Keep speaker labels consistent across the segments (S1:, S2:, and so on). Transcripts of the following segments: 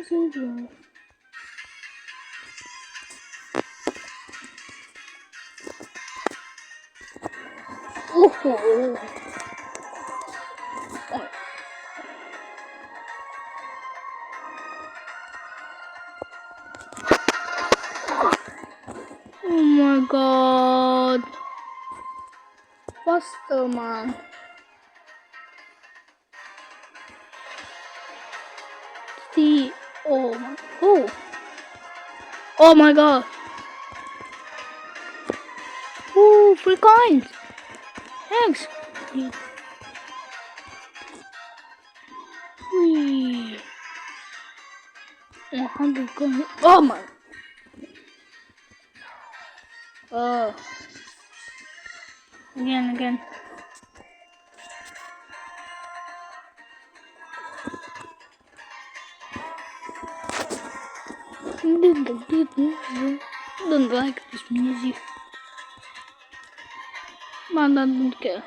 S1: 心中。哦吼！Oh my god! Faster, man. See, oh my god! Oh, 3 coins! Thanks! Whee! 100 coins. Oh my! Again. Don't like this music. Man, I don't care.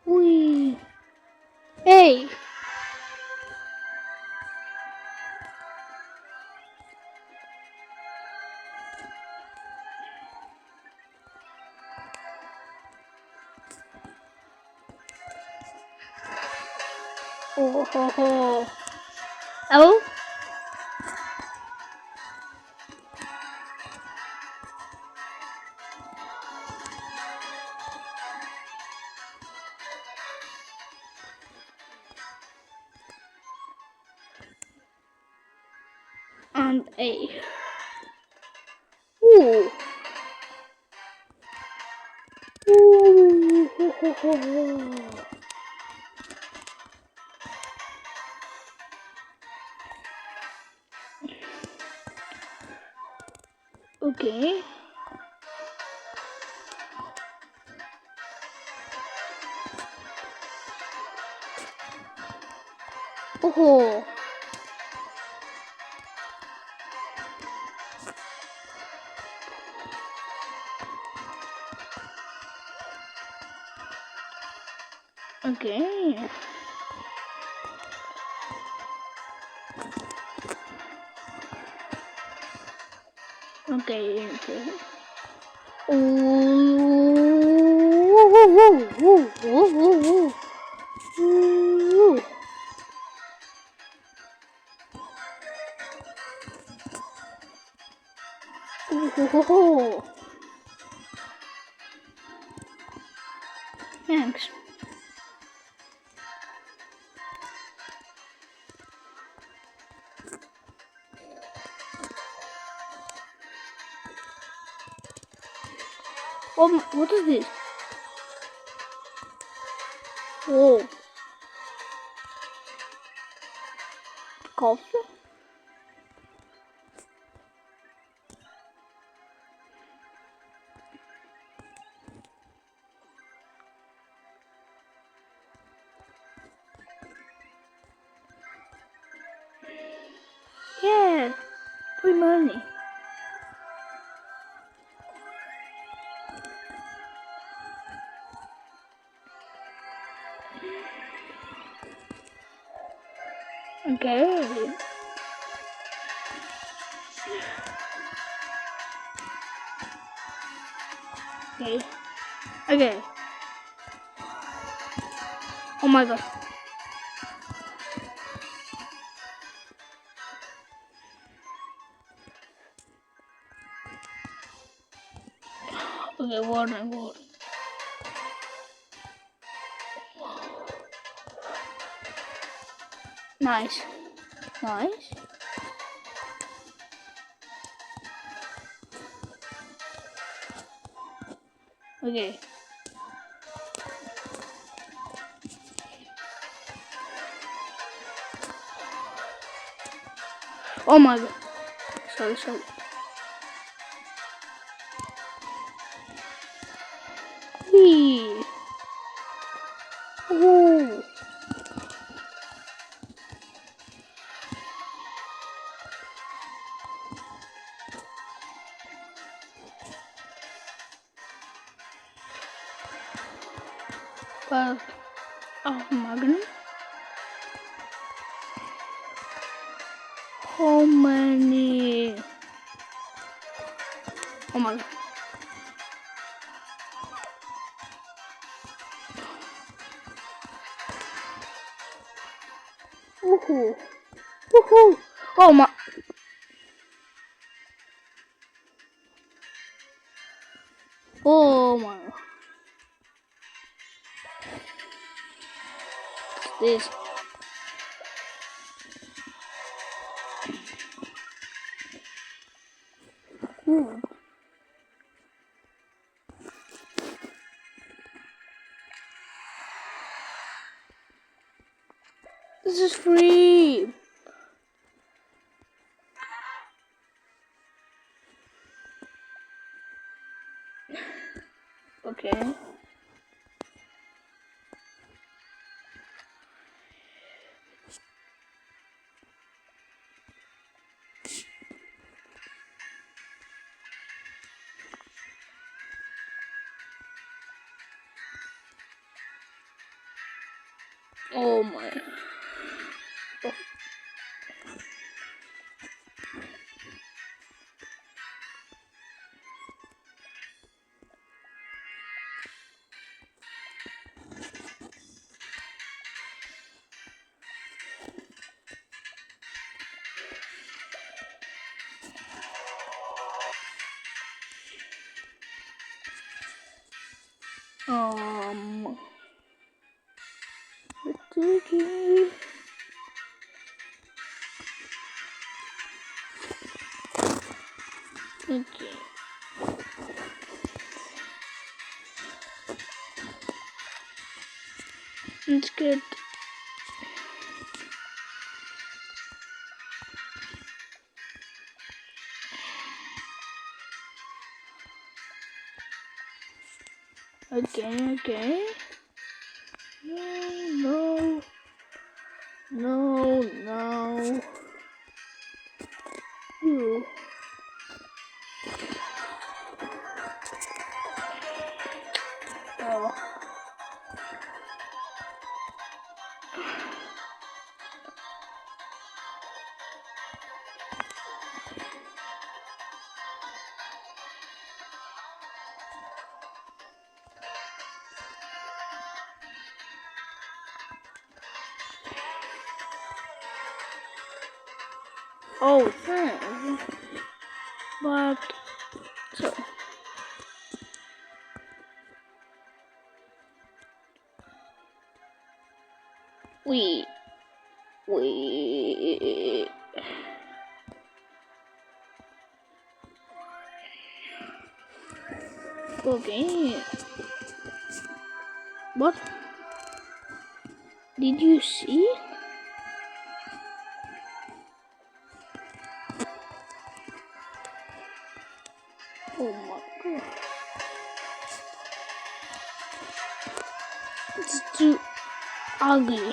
S1: Whee! Hey! Oh ho ho! Oh? And A. Ooh. Ooh. Ho, ho, ho. Okay. Oh. Okay. Okay. Ooh. Oh. Thanks. What is this? Oh. Coffee? Yeah. Free money. Okay. Okay. Oh my god. Okay, water. Nice. Okay. Oh my god. Sorry. Whee. Ooh. Oh my god. How many? Oh my god. Woohoo. Woohoo. Oh my. Oh my. What's this? Ooh. This is free. Okay. Oh my. Okay. Okay. It's good. Okay, okay. No, no, no. You. Oh. Oh, thanks. But so we okay. What did you see? Oh my god. It's too ugly.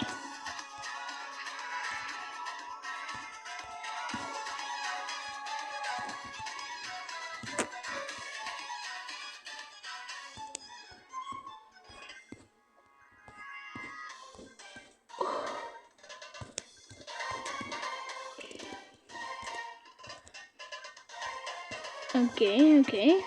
S1: Okay, okay.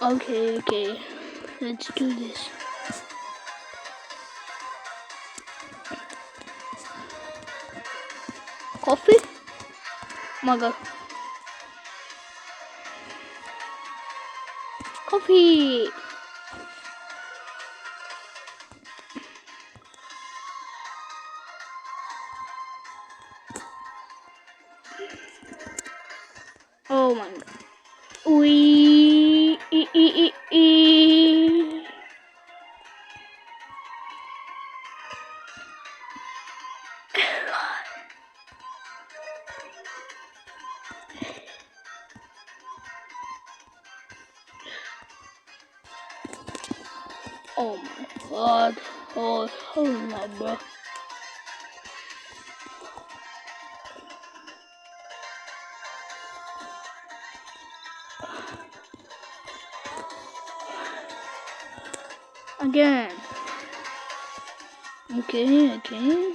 S1: Okay, okay. Let's do this. Coffee? Oh my god. Coffee! Oh my god. Oh my god. Oh my bro. Again. Okay. Okay.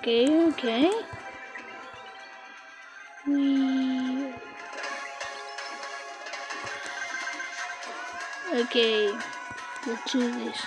S1: Okay. Okay. Let's do this.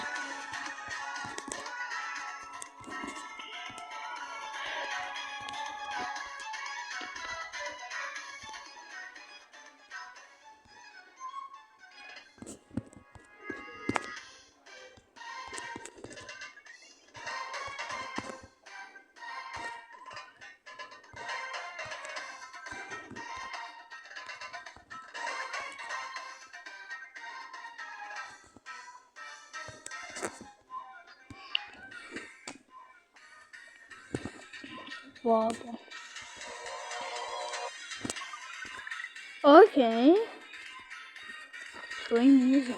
S1: Water. Okay. So easy.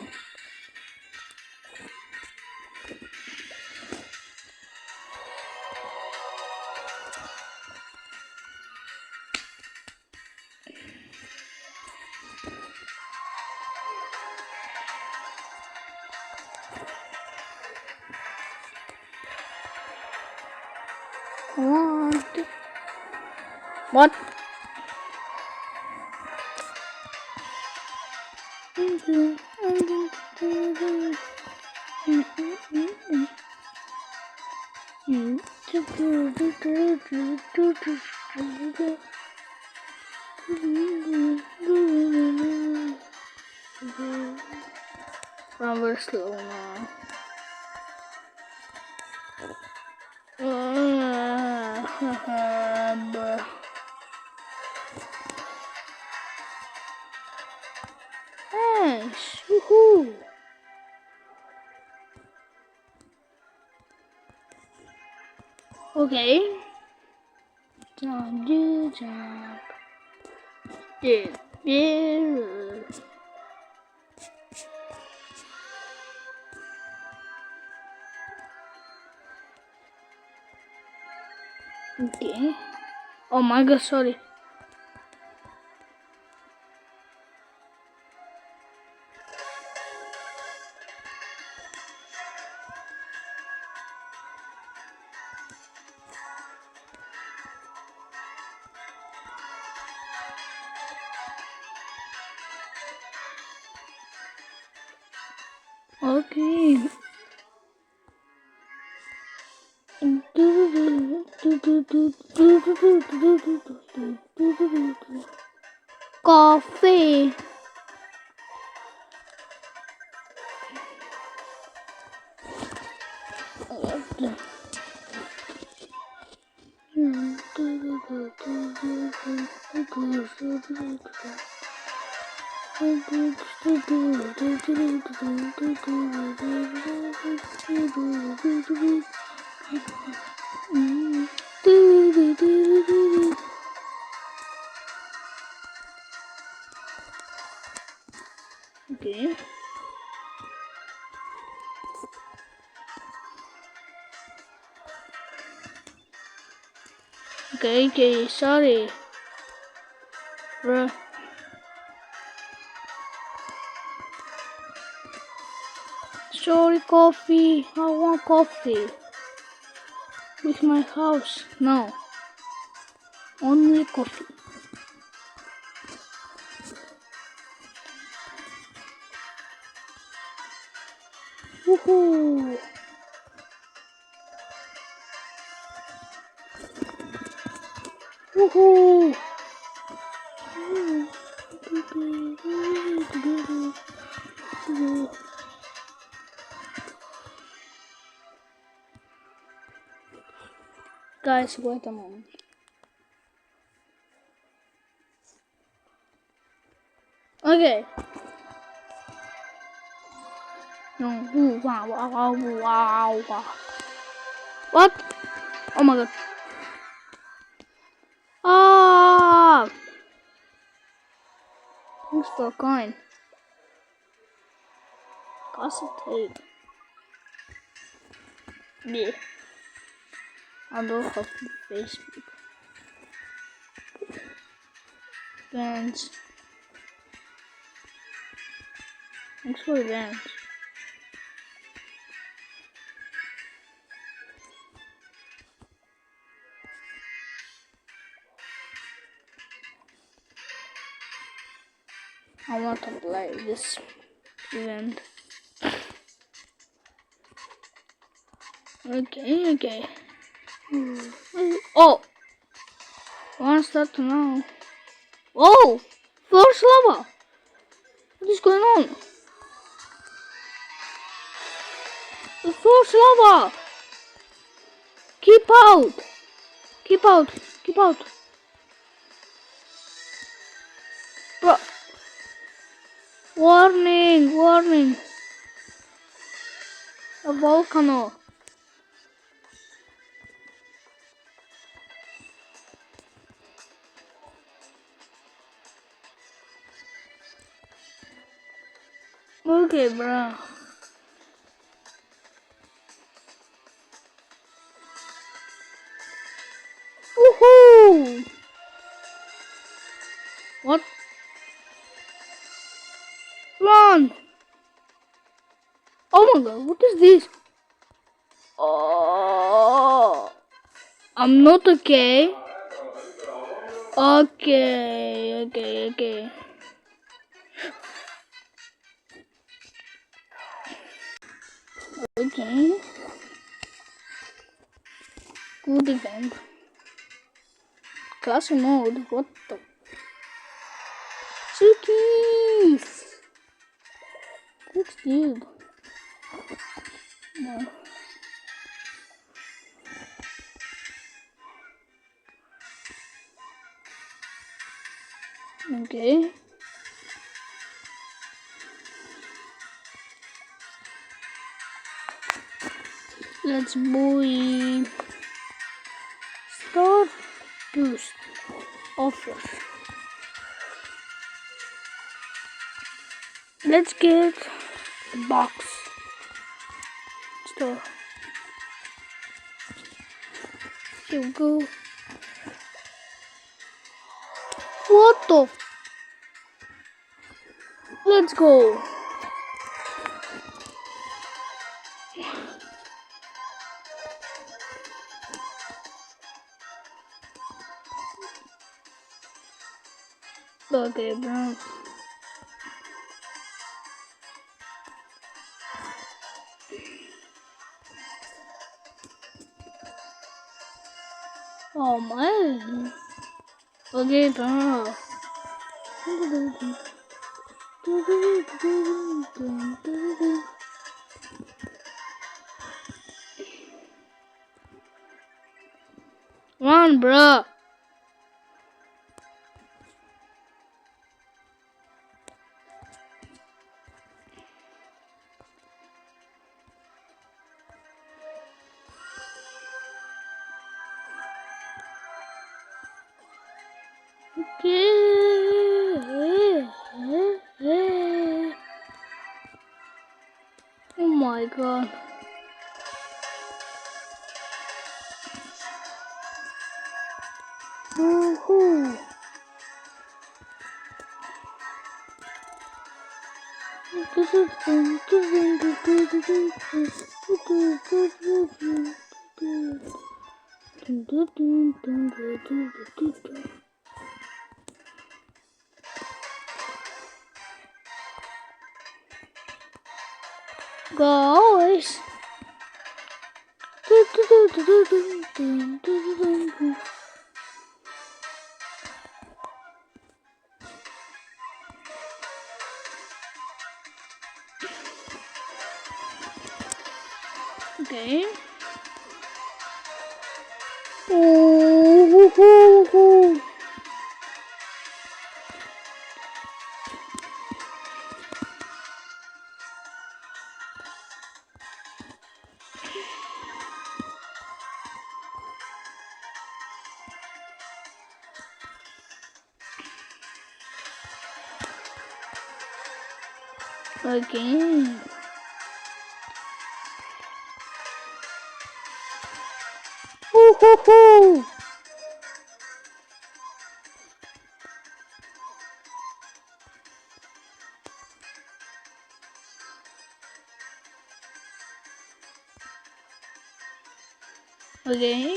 S1: What? Run very slow now. Nice. Woohoo. Okay. Jump. Yeah. Okay. Oh my god, sorry. Okay. Coffee. Okay. Okay, sorry. Bruh. Sorry, coffee. I want coffee. With my house. No. Only coffee. Woohoo! Woohoo! Guys, wait a moment. Okay. No. Wow. What? Oh my god. Ah! Thanks for a coin. Cassette tape. Yeah. I don't have Facebook. Bands. Thanks for the bands. I want to play this event. Okay. Oh! I want to start now. Oh! First lava! What is going on? The first lava! Keep out! Keep out! Keep out! Bro! Warning! Warning! A volcano! Okay, bro. Woohoo! What? Run! Oh my god, what is this? Oh, I'm not okay. Okay. Okay. Good event. Classic mode. What the? Chickies! What's dude? No. Okay. Let's buy Star Boost offers. Let's get the box store. Here we go. What the? Let's go. Okay, bro. Oh man. Okay, bro. Run, bro. Oh my god. Woohoo. Guys. Okay. Oh. Okay. Hoo hoo hoo. Okay.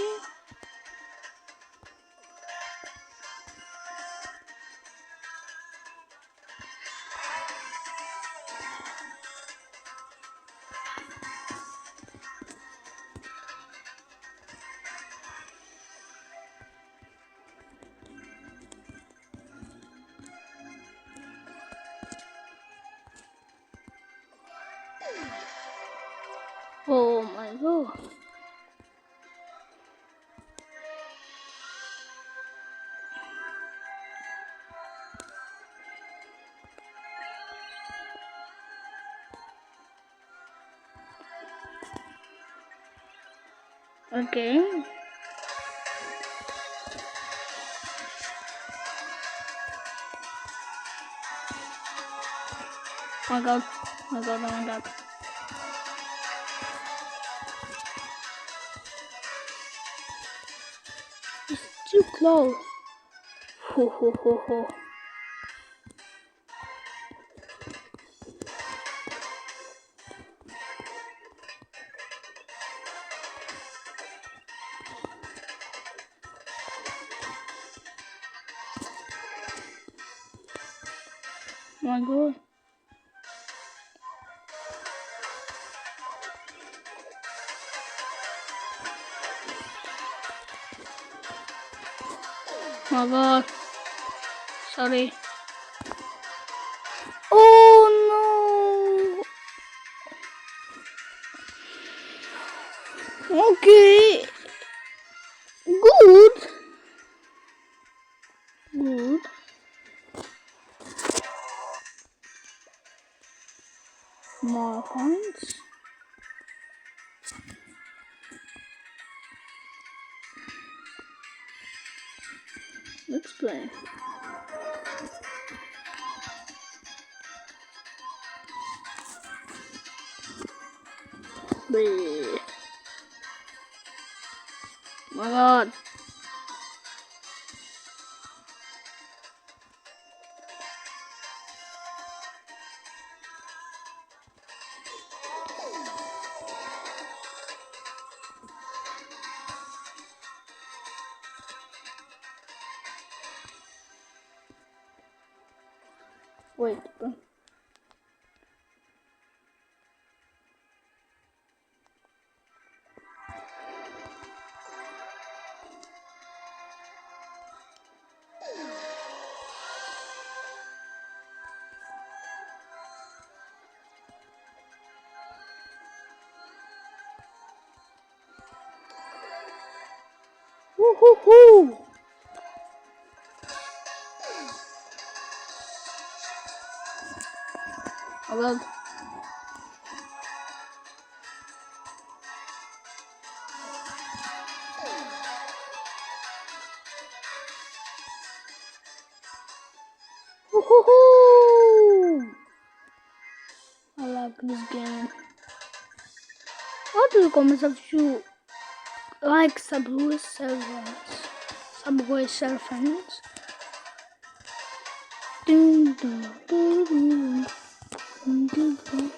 S1: Oh my god. Okay. Oh my god. Oh my god. Oh my god. It's too close. Ho ho ho ho. Oh my god. Oh my god. Sorry. Oh no. Okay. Good. Good. More points. Let's play. Bleh. Oh my god. Wait. Woohoo! Oh god. Woohoo! I like this game. What do you comment if you like Subway Surfers? Subway Surfers. Dun, dun, dun, dun, dun, dun, dun.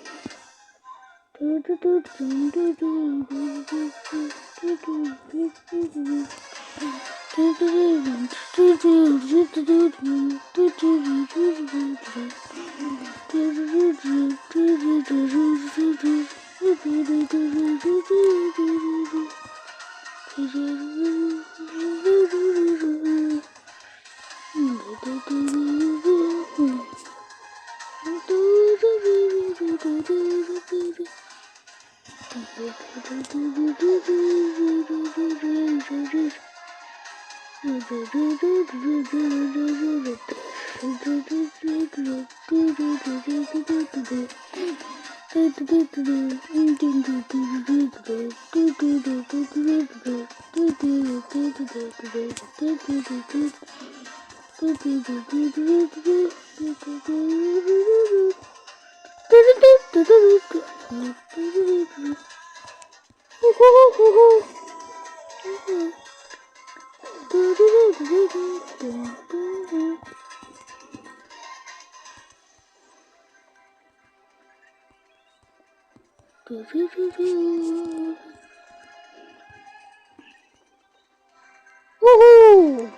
S1: Woohoo!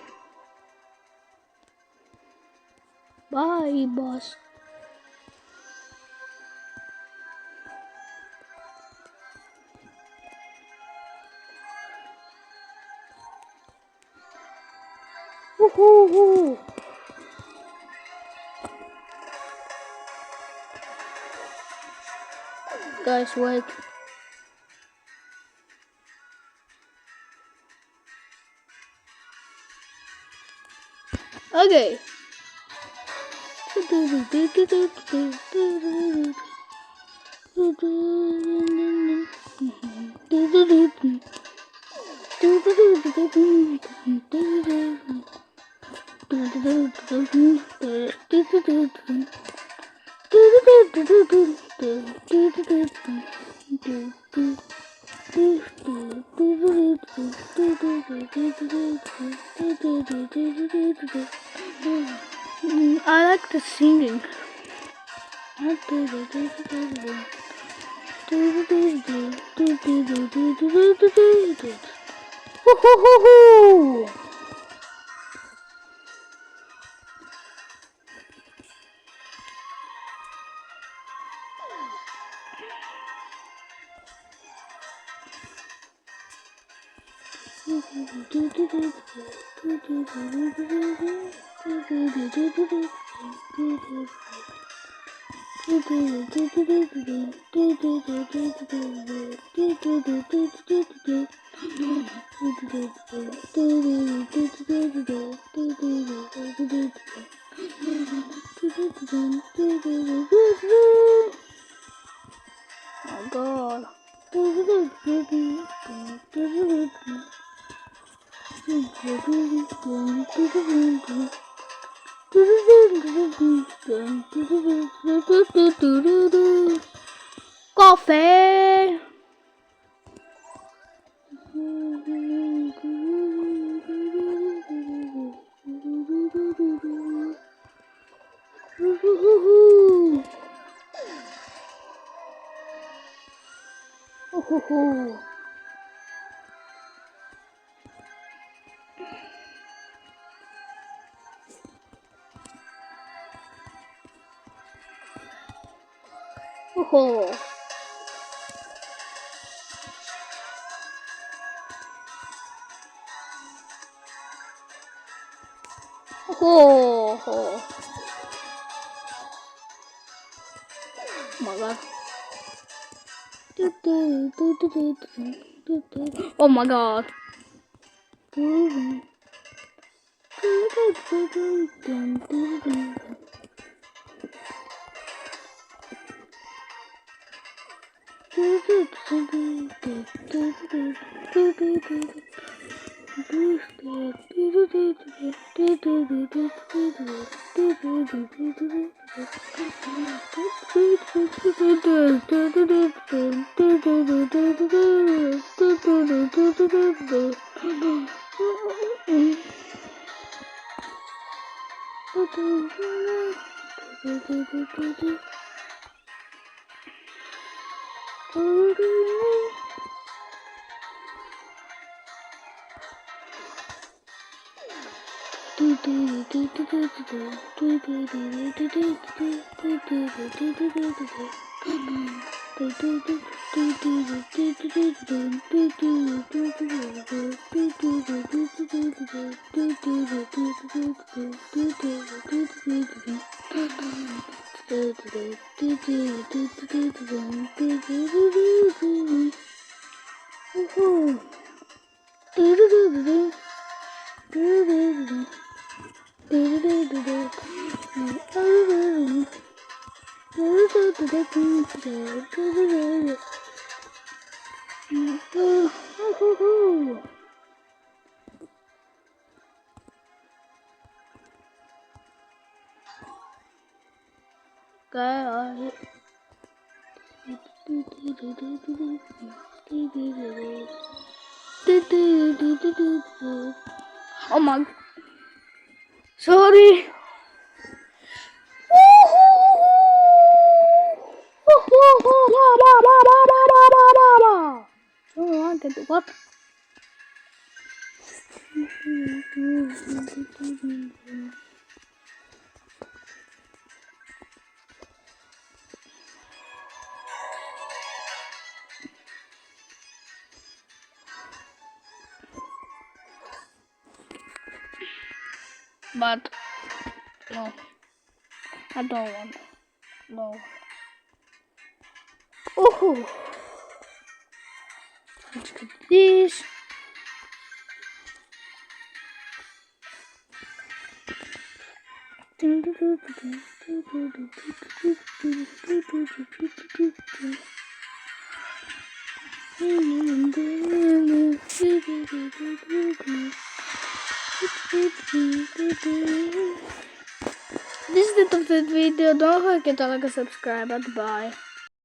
S1: Bye, boss. Woohoo! Guys, wait. Okay. I like the singing. Woohoo! Oh God. Coffee. Oh. Oh. Oh my God. Oh my God. Oh my. Sorry. What? But no, I don't want. No. Oh, let's get this. This is the end of the video. Don't forget to like and subscribe. Bye.